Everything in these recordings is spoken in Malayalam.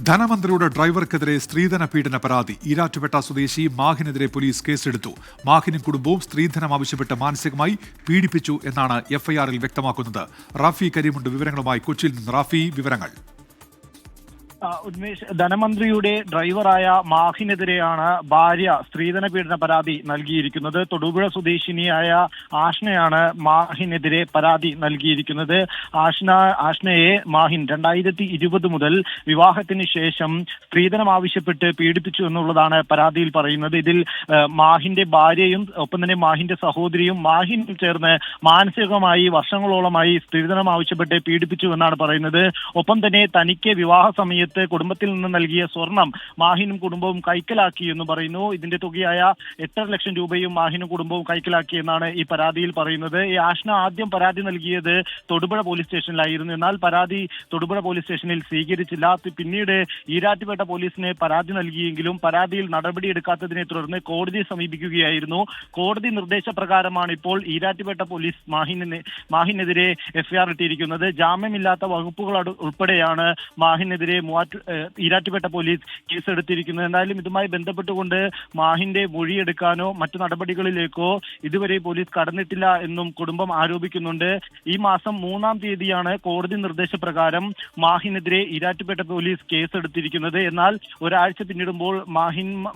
ധനമന്ത്രിയുടെ ഡ്രൈവർക്കെതിരെ സ്ത്രീധന പീഡന പരാതി. ഈരാറ്റുപേട്ട സ്വദേശി മാഹിനെതിരെ പോലീസ് കേസെടുത്തു. മാഹിനും കുടുംബവും സ്ത്രീധനം ആവശ്യപ്പെട്ട് മാനസികമായി പീഡിപ്പിച്ചു എന്നാണ് എഫ്ഐആറിൽ വ്യക്തമാക്കുന്നത്. റാഫി കരീമുണ്ട് വിവരങ്ങളുമായി. കൊച്ചിയിൽ നിന്ന് റാഫി, വിവരങ്ങൾ. ഉന്മേഷ്, ധനമന്ത്രിയുടെ ഡ്രൈവറായ മാഹിനെതിരെയാണ് ഭാര്യ സ്ത്രീധന പീഡന പരാതി നൽകിയിരിക്കുന്നത്. തൊടുപുഴ സ്വദേശിനിയായ ആഷ്നയാണ് മാഹിനെതിരെ പരാതി നൽകിയിരിക്കുന്നത്. ആഷ്നയെ മാഹിൻ 2020 മുതൽ വിവാഹത്തിന് ശേഷം സ്ത്രീധനം ആവശ്യപ്പെട്ട് പീഡിപ്പിച്ചു എന്നുള്ളതാണ് പരാതിയിൽ പറയുന്നത്. ഇതിൽ മാഹിന്റെ ഭാര്യയും ഒപ്പം തന്നെ മാഹിന്റെ സഹോദരിയും മാഹിനും ചേർന്ന് മാനസികമായി വർഷങ്ങളോളമായി സ്ത്രീധനം ആവശ്യപ്പെട്ട് പീഡിപ്പിച്ചു എന്നാണ് പറയുന്നത്. ഒപ്പം തന്നെ തനിക്ക് വിവാഹ സമയത്ത് കുടുംബത്തിൽ നിന്ന് നൽകിയ സ്വർണം മാഹിനും കുടുംബവും കൈക്കലാക്കി എന്ന് പറയുന്നു. ഇതിന്റെ തുകയായ 8.5 ലക്ഷം രൂപയും മാഹിനും കുടുംബവും കൈക്കലാക്കി എന്നാണ് ഈ പരാതിയിൽ പറയുന്നത്. ഈ ആഷ്ന ആദ്യം പരാതി നൽകിയത് തൊടുപുഴ പോലീസ് സ്റ്റേഷനിലായിരുന്നു. എന്നാൽ പരാതി തൊടുപുഴ പോലീസ് സ്റ്റേഷനിൽ സ്വീകരിച്ചില്ല. പിന്നീട് ഈരാറ്റുപേട്ട പോലീസിന് പരാതി നൽകിയെങ്കിലും പരാതിയിൽ നടപടിയെടുക്കാത്തതിനെ തുടർന്ന് കോടതിയെ സമീപിക്കുകയായിരുന്നു. കോടതി നിർദ്ദേശപ്രകാരമാണ് ഇപ്പോൾ ഈരാറ്റുപേട്ട പോലീസ് മാഹിനെതിരെ എഫ്ഐആർ ഇട്ടിരിക്കുന്നത്. ജാമ്യമില്ലാത്ത വകുപ്പുകൾ ഉൾപ്പെടെയാണ് മാഹിനെതിരെ ഈരാറ്റുപേട്ട പോലീസ് കേസെടുത്തിരിക്കുന്നത്. എന്തായാലും ഇതുമായി ബന്ധപ്പെട്ടുകൊണ്ട് മാഹിന്റെ മൊഴിയെടുക്കാനോ മറ്റു നടപടികളിലേക്കോ ഇതുവരെ പോലീസ് കടന്നിട്ടില്ല എന്നും കുടുംബം ആരോപിക്കുന്നുണ്ട്. ഈ മാസം 3-ാം തീയതിയാണ് കോടതി നിർദ്ദേശപ്രകാരം മാഹിനെതിരെ ഈരാറ്റുപേട്ട പോലീസ് കേസെടുത്തിരിക്കുന്നത്. എന്നാൽ ഒരാഴ്ച പിന്നിടുമ്പോൾ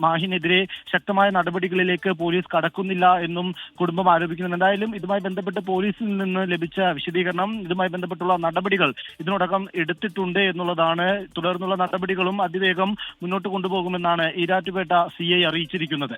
മാഹിനെതിരെ ശക്തമായ നടപടികളിലേക്ക് പോലീസ് കടക്കുന്നില്ല എന്നും കുടുംബം ആരോപിക്കുന്നുണ്ട്. എന്തായാലും ഇതുമായി ബന്ധപ്പെട്ട് പോലീസിൽ നിന്ന് ലഭിച്ച വിശദീകരണം, ഇതുമായി ബന്ധപ്പെട്ടുള്ള നടപടികൾ ഇതിനോടകം എടുത്തിട്ടുണ്ട് എന്നുള്ളതാണ്. തുടർന്നുള്ള നടപടികളും അതിവേഗം മുന്നോട്ട് കൊണ്ടുപോകുമെന്നാണ് ഈരാറ്റുപേട്ട CI അറിയിച്ചിരിക്കുന്നത്.